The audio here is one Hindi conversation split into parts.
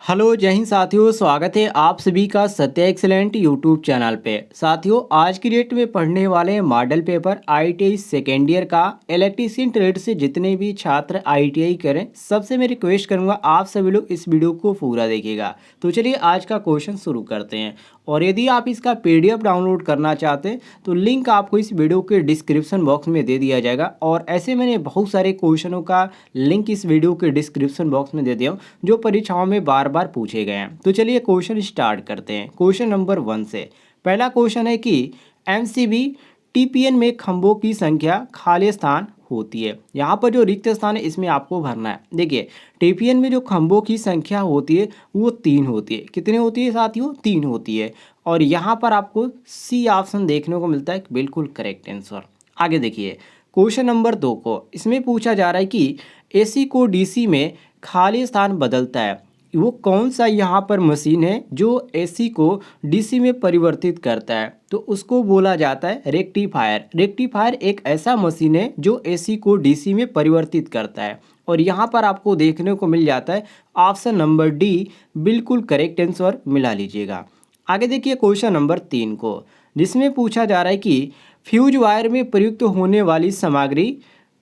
हेलो जय हिंद साथियों, स्वागत है आप सभी का सत्य एक्सीलेंट यूट्यूब चैनल पे। साथियों, आज की डेट में पढ़ने वाले model paper ITI second year का इलेक्ट्रीशियन ट्रेड से जितने भी छात्र आईटीआई करें, सबसे मैं रिक्वेस्ट करूंगा आप सभी लोग इस वीडियो को पूरा देखिएगा। तो चलिए आज का क्वेश्चन शुरू करते हैं। और यदि आप इसका पीडीएफ डाउनलोड करना चाहते हैं तो लिंक आपको इस वीडियो के डिस्क्रिप्शन बॉक्स में दे दिया जाएगा। और ऐसे मैंने बहुत सारे क्वेश्चनों का लिंक इस वीडियो के डिस्क्रिप्शन बॉक्स में दे दिया हूँ जो परीक्षाओं में बार बार पूछे गए हैं। तो चलिए क्वेश्चन स्टार्ट करते हैं। क्वेश्चन नंबर 1 से पहला क्वेश्चन है कि एमसीबी टीपीएन में खंभों की संख्या खाली स्थान होती है। यहाँ पर जो रिक्त स्थान है इसमें आपको भरना है। देखिए, टीपीएन में जो खंभों की संख्या होती है वो 3 होती है। कितनी होती है साथियों? 3 होती है। और यहाँ पर आपको सी ऑप्शन देखने को मिलता है, बिल्कुल करेक्ट आंसर। आगे देखिए क्वेश्चन नंबर 2 को, इसमें पूछा जा रहा है कि एसी को डीसी में खाली स्थान बदलता है, वो कौन सा यहाँ पर मशीन है जो एसी को डीसी में परिवर्तित करता है? तो उसको बोला जाता है रेक्टिफायर। रेक्टिफायर एक ऐसा मशीन है जो एसी को डीसी में परिवर्तित करता है। और यहाँ पर आपको देखने को मिल जाता है ऑप्शन नंबर डी, बिल्कुल करेक्ट आंसर मिला लीजिएगा। आगे देखिए क्वेश्चन नंबर 3 को, जिसमें पूछा जा रहा है कि फ्यूज वायर में प्रयुक्त होने वाली सामग्री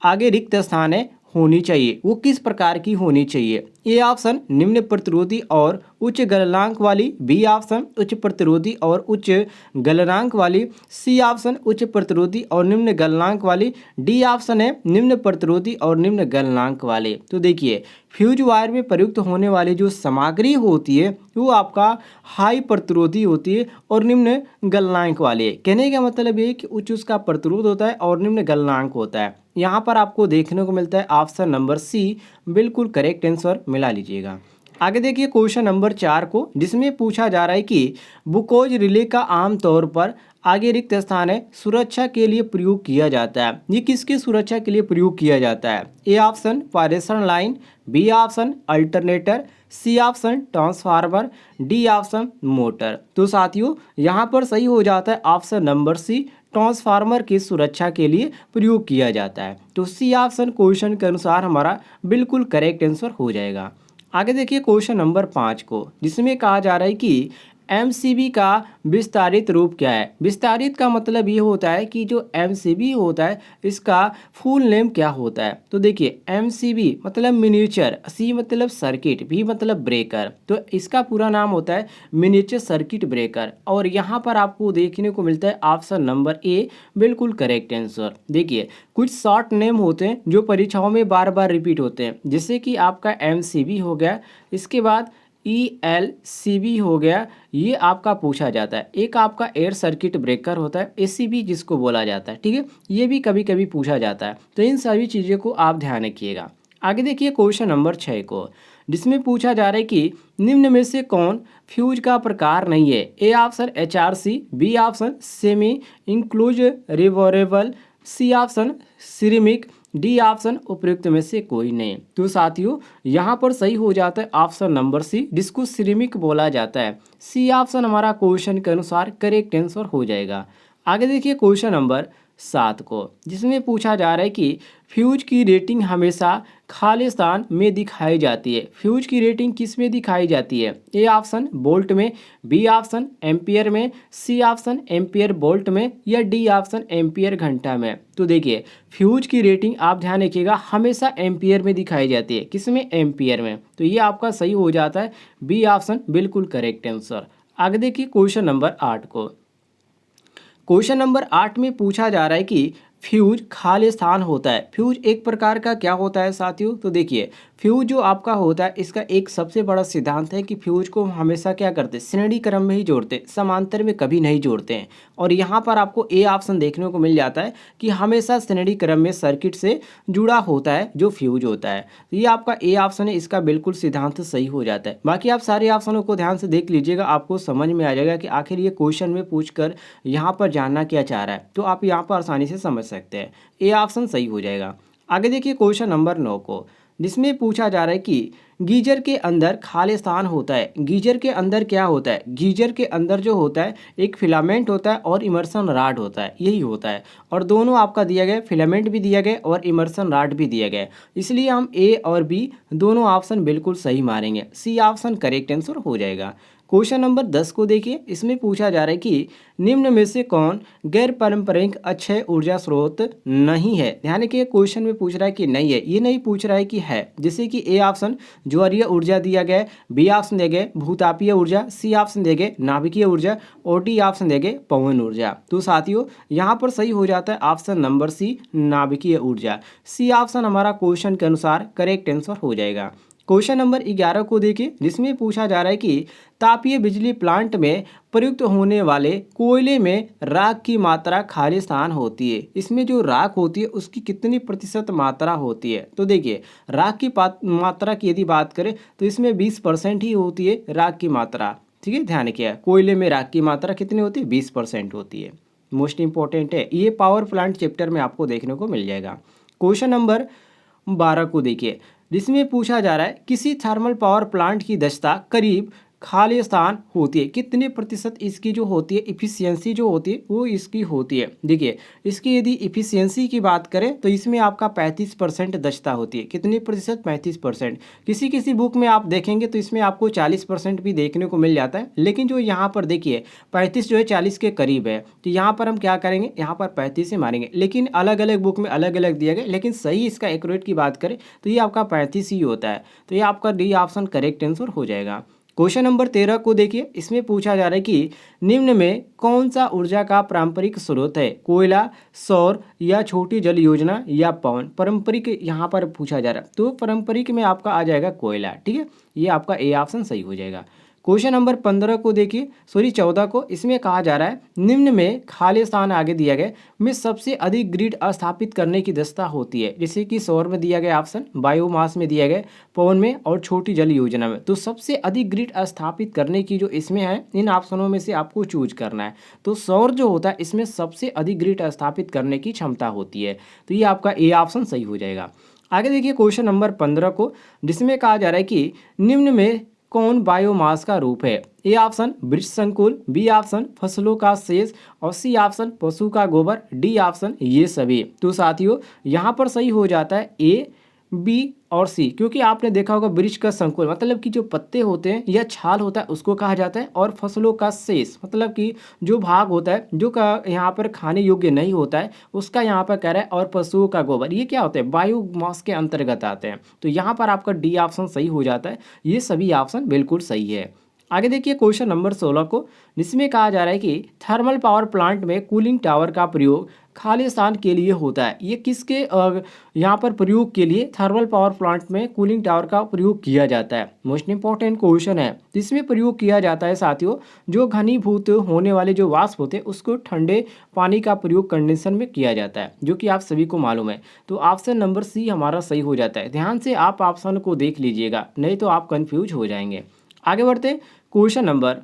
आगे रिक्त स्थान है होनी चाहिए, वो किस प्रकार की होनी चाहिए? ए ऑप्शन निम्न प्रतिरोधी और उच्च गलनांक वाली, बी ऑप्शन उच्च प्रतिरोधी और उच्च गलनांक वाली, सी ऑप्शन उच्च प्रतिरोधी और निम्न गलनांक वाली, डी ऑप्शन है निम्न प्रतिरोधी और निम्न गलनांक वाले। तो देखिए, फ्यूज वायर में प्रयुक्त होने वाली जो सामग्री होती है वो आपका हाई प्रतिरोधी होती है और निम्न गलनांक वाली है। कहने का मतलब ये है कि उच्च उसका प्रतिरोध होता है और निम्न गलनांक होता है। यहाँ पर आपको देखने को मिलता है ऑप्शन नंबर सी, बिल्कुल करेक्ट आंसर मिला लीजिएगा। आगे देखिए क्वेश्चन नंबर 4 को, जिसमें पूछा जा रहा है कि बुकोज रिले का आमतौर पर आगे रिक्त स्थान है सुरक्षा के लिए प्रयोग किया जाता है। ये किसकी सुरक्षा के लिए प्रयोग किया जाता है? ए ऑप्शन पायरेशन line, B option alternator, C option transformer, D option motor. तो साथियों यहाँ पर सही हो जाता है ऑप्शन नंबर सी, ट्रांसफार्मर की सुरक्षा के लिए प्रयोग किया जाता है। तो सी ऑप्शन क्वेश्चन के अनुसार हमारा बिल्कुल करेक्ट आंसर हो जाएगा। आगे देखिए क्वेश्चन नंबर 5 को, जिसमें कहा जा रहा है कि एमसीबी का विस्तारित रूप क्या है? विस्तारित का मतलब ये होता है कि जो एमसीबी होता है इसका फुल नेम क्या होता है? तो देखिए, एमसीबी मतलब मिनिएचर, सी मतलब सर्किट, बी मतलब ब्रेकर, तो इसका पूरा नाम होता है मिनिएचर सर्किट ब्रेकर। और यहाँ पर आपको देखने को मिलता है ऑप्शन नंबर ए, बिल्कुल करेक्ट आंसर। देखिए, कुछ शॉर्ट नेम होते हैं जो परीक्षाओं में बार बार रिपीट होते हैं, जैसे कि आपका एमसीबी हो गया, इसके बाद ELCB हो गया, ये आपका पूछा जाता है। एक आपका एयर सर्किट ब्रेकर होता है, ACB जिसको बोला जाता है, ठीक है, ये भी कभी कभी पूछा जाता है। तो इन सभी चीज़ों को आप ध्यान रखिएगा। आगे देखिए क्वेश्चन नंबर 6 को, जिसमें पूछा जा रहा है कि निम्न में से कौन फ्यूज का प्रकार नहीं है? A option HRC, B option semi enclosed rewirable, C option ceramic, D option उपयुक्त में से कोई नहीं। तो साथियों यहाँ पर सही हो जाता है ऑप्शन नंबर सी, जिसको सिरेमिक बोला जाता है। सी ऑप्शन हमारा क्वेश्चन के अनुसार करेक्ट आंसर हो जाएगा। आगे देखिए क्वेश्चन नंबर 7 को, जिसमें पूछा जा रहा है कि फ्यूज की रेटिंग हमेशा खाली स्थान में दिखाई जाती है। फ्यूज की रेटिंग किस में दिखाई जाती है? ए ऑप्शन वोल्ट में, बी ऑप्शन एम्पियर में, सी ऑप्शन एम्पियर वोल्ट में, या डी ऑप्शन एम्पियर घंटा में। तो देखिए, फ्यूज की रेटिंग आप ध्यान रखिएगा हमेशा एम्पियर में दिखाई जाती है। किसमें? एम्पियर में। तो ये आपका सही हो जाता है बी ऑप्शन, बिल्कुल करेक्ट आंसर। आगे देखिए क्वेश्चन नंबर 8 को, क्वेश्चन नंबर 8 में पूछा जा रहा है कि फ्यूज खाली स्थान होता है। फ्यूज एक प्रकार का क्या होता है साथियों? तो देखिए, फ्यूज जो आपका होता है इसका एक सबसे बड़ा सिद्धांत है कि फ्यूज को हम हमेशा क्या करते हैं? श्रेणी क्रम में ही जोड़ते हैं, समांतर में कभी नहीं जोड़ते हैं। और यहाँ पर आपको ए ऑप्शन देखने को मिल जाता है कि हमेशा श्रेणी क्रम में सर्किट से जुड़ा होता है जो फ्यूज होता है। तो ये आपका ए ऑप्शन है, इसका बिल्कुल सिद्धांत सही हो जाता है। बाकी आप सारे ऑप्शनों को ध्यान से देख लीजिएगा, आपको समझ में आ जाएगा कि आखिर ये क्वेश्चन में पूछकर यहाँ पर जानना क्या चाह रहा है। तो आप यहाँ पर आसानी से समझ सकते हैं। ए ऑप्शन सही हो जाएगा। आगे देखिए क्वेश्चन नंबर 9 को, जिसमें पूछा जा रहा है कि गीजर के अंदर खालिस्तान होता है। गीजर के अंदर क्या होता है? गीजर के अंदर जो होता है एक फिलामेंट होता है और इमर्सन रॉड होता है, यही होता है। और दोनों आपका दिया गया, फिलामेंट भी दिया गया और इमर्सन रॉड भी दिया गया। इसलिए हम ए और बी दोनों ऑप्शन बिल्कुल सही मारेंगे। सी ऑप्शन करेक्ट आंसर हो जाएगा। क्वेश्चन नंबर 10 को देखिए, इसमें पूछा जा रहा है कि निम्न में से कौन गैर पारंपरिक अक्षय ऊर्जा स्रोत नहीं है। ध्यान रखिए, क्वेश्चन में पूछ रहा है कि नहीं है, ये नहीं पूछ रहा है कि है। जैसे कि ए ऑप्शन ज्वारीय ऊर्जा दिया गया है, बी ऑप्शन दिया गया भूतापीय ऊर्जा, सी ऑप्शन दिया गया नाभिकीय ऊर्जा और डी ऑप्शन दिया गया पवन ऊर्जा। तो साथियों यहाँ पर सही हो जाता है ऑप्शन नंबर सी, नाभिकीय ऊर्जा। सी ऑप्शन हमारा क्वेश्चन के अनुसार करेक्ट आंसर हो जाएगा। क्वेश्चन नंबर 11 को देखिए, जिसमें पूछा जा रहा है कि तापीय बिजली प्लांट में प्रयुक्त होने वाले कोयले में राख की मात्रा खालिस्तान होती है। इसमें जो राख होती है उसकी कितनी प्रतिशत मात्रा होती है? तो देखिए, राख की मात्रा की यदि बात करें तो इसमें 20% ही होती है राख की मात्रा। ठीक है, ध्यान रखिए, कोयले में राख की मात्रा कितनी होती है? 20% होती है। मोस्ट इंपॉर्टेंट है, ये पावर प्लांट चैप्टर में आपको देखने को मिल जाएगा। क्वेश्चन नंबर 12 को देखिए, जिसमें पूछा जा रहा है किसी थर्मल पावर प्लांट की दक्षता करीब खालिस्तान होती है, कितने प्रतिशत इसकी जो होती है इफिशियंसी जो होती है वो इसकी होती है। देखिए, इसकी यदि इफिशियंसी की बात करें तो इसमें आपका 35% दक्षता होती है। कितने प्रतिशत? 35%। किसी किसी बुक में आप देखेंगे तो इसमें आपको 40% भी देखने को मिल जाता है, लेकिन जो यहाँ पर देखिए 35 जो है 40 के करीब है, तो यहाँ पर हम क्या करेंगे, यहाँ पर 35 से मारेंगे। लेकिन अलग अलग बुक में अलग अलग दिया गया, लेकिन सही इसका एक्यूरेट की बात करें तो ये आपका 35 ही होता है। तो ये आपका डी ऑप्शन करेक्ट आंसर हो जाएगा। क्वेश्चन नंबर 13 को देखिए, इसमें पूछा जा रहा है कि निम्न में कौन सा ऊर्जा का पारंपरिक स्रोत है? कोयला, सौर या छोटी जल योजना या पवन? पारंपरिक यहाँ पर पूछा जा रहा है, तो पारंपरिक में आपका आ जाएगा कोयला। ठीक है, ये आपका ए ऑप्शन सही हो जाएगा। क्वेश्चन नंबर 15 को देखिए, 14 को, इसमें कहा जा रहा है निम्न में खालिस्तान आगे दिया गया में सबसे अधिक ग्रिड स्थापित करने की दक्षता होती है। जैसे कि सौर में दिया गया ऑप्शन, बायोमास में दिया गया, पवन में और छोटी जल योजना में। तो सबसे अधिक ग्रिड स्थापित करने की जो इसमें है, इन ऑप्शनों में से आपको चूज करना है। तो सौर जो होता है इसमें सबसे अधिक ग्रिड स्थापित करने की क्षमता होती है। तो ये आपका ए ऑप्शन सही हो जाएगा। आगे देखिए क्वेश्चन नंबर 15 को, जिसमें कहा जा रहा है कि निम्न में कौन बायोमास का रूप है? ए ऑप्शन वृक्ष संकुल, बी ऑप्शन फसलों का शेष और सी ऑप्शन पशु का गोबर, डी ऑप्शन ये सभी। तो साथियों यहाँ पर सही हो जाता है ए, बी और सी, क्योंकि आपने देखा होगा वृक्ष का संकुल मतलब कि जो पत्ते होते हैं या छाल होता है उसको कहा जाता है, और फसलों का शेष मतलब कि जो भाग होता है जो का यहाँ पर खाने योग्य नहीं होता है उसका यहाँ पर कह रहा है, और पशुओं का गोबर, ये क्या होता है? बायोमास के अंतर्गत आते हैं। तो यहाँ पर आपका डी ऑप्शन सही हो जाता है। ये सभी ऑप्शन बिल्कुल सही है। आगे देखिए क्वेश्चन नंबर 16 को, जिसमें कहा जा रहा है कि थर्मल पावर प्लांट में कूलिंग टावर का प्रयोग खालिस्तान के लिए होता है। ये किसके यहाँ पर प्रयोग के लिए थर्मल पावर प्लांट में कूलिंग टावर का प्रयोग किया जाता है? मोस्ट इंपॉर्टेंट क्वेश्चन है। इसमें प्रयोग किया जाता है साथियों, जो घनीभूत होने वाले जो वाष्प होते हैं उसको ठंडे पानी का प्रयोग कंडेंसर में किया जाता है, जो कि आप सभी को मालूम है। तो ऑप्शन नंबर सी हमारा सही हो जाता है। ध्यान से आप ऑप्शन को देख लीजिएगा, नहीं तो आप कन्फ्यूज हो जाएंगे। आगे बढ़ते क्वेश्चन नंबर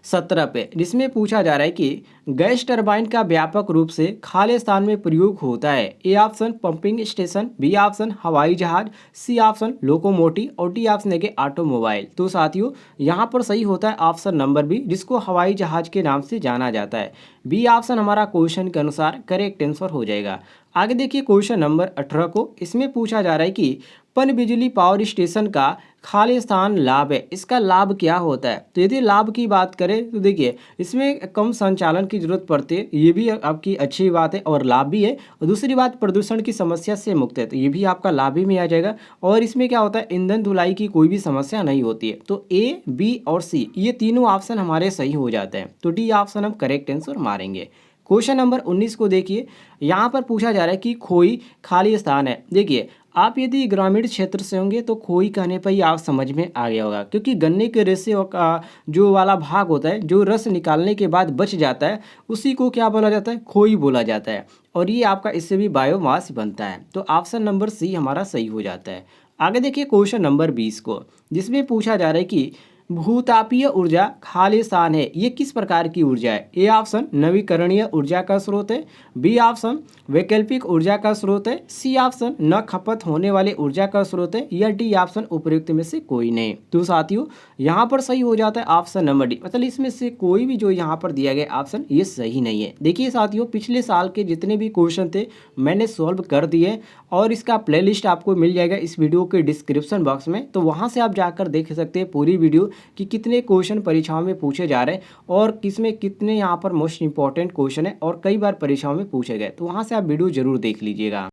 17 पे, जिसमें पूछा जा रहा है कि गैस टरबाइन का व्यापक रूप से खालिस्तान में प्रयोग होता है। A option pumping station, B option हवाई जहाज, सी ऑप्शन लोकोमोटिव और डी ऑप्शन है ऑटोमोबाइल। तो साथियों यहाँ पर सही होता है ऑप्शन नंबर बी, जिसको हवाई जहाज के नाम से जाना जाता है। बी ऑप्शन हमारा क्वेश्चन के अनुसार करेक्ट आंसर हो जाएगा। आगे देखिए क्वेश्चन नंबर 18 को, इसमें पूछा जा रहा है कि पन बिजली पावर स्टेशन का खालिस्तान लाभ है, इसका लाभ क्या होता है? तो यदि लाभ की बात करें तो देखिए इसमें कम संचालन की जरूरत पड़ती है, ये भी आपकी अच्छी बात है और लाभ भी है। और दूसरी बात, प्रदूषण की समस्या से मुक्त है, तो ये भी आपका लाभ ही में आ जाएगा। और इसमें क्या होता है, ईंधन धुलाई की कोई भी समस्या नहीं होती है। तो ए, बी और सी ये तीनों ऑप्शन हमारे सही हो जाते हैं। तो डी ऑप्शन हम करेक्ट आंसर मारेंगे। क्वेश्चन नंबर 19 को देखिए, यहाँ पर पूछा जा रहा है कि खोई खाली स्थान है। देखिए आप यदि ग्रामीण क्षेत्र से होंगे तो खोई कहने पर ही आप समझ में आ गया होगा, क्योंकि गन्ने के रेशे का जो वाला भाग होता है, जो रस निकालने के बाद बच जाता है, उसी को क्या बोला जाता है? खोई बोला जाता है। और ये आपका इससे भी बायोमास बनता है। तो ऑप्शन नंबर सी हमारा सही हो जाता है। आगे देखिए क्वेश्चन नंबर 20 को, जिसमें पूछा जा रहा है कि भूतापीय ऊर्जा खालिस्तान है, ये किस प्रकार की ऊर्जा है? ए ऑप्शन नवीकरणीय ऊर्जा का स्रोत है, बी ऑप्शन वैकल्पिक ऊर्जा का स्रोत है, सी ऑप्शन न खपत होने वाले ऊर्जा का स्रोत है, या डी ऑप्शन उपयुक्त में से कोई नहीं। तो साथियों यहाँ पर सही हो जाता है ऑप्शन नंबर डी, मतलब इसमें से कोई भी जो यहाँ पर दिया गया ऑप्शन ये सही नहीं है। देखिए साथियों पिछले साल के जितने भी क्वेश्चन थे मैंने सॉल्व कर दिए और इसका प्लेलिस्ट आपको मिल जाएगा इस वीडियो के डिस्क्रिप्शन बॉक्स में, तो वहाँ से आप जाकर देख सकते हैं पूरी वीडियो कि कितने क्वेश्चन परीक्षाओं में पूछे जा रहे हैं और किसमें कितने यहाँ पर मोस्ट इंपॉर्टेंट क्वेश्चन है और कई बार परीक्षाओं में पूछे गए, तो वहाँ से आप वीडियो जरूर देख लीजिएगा।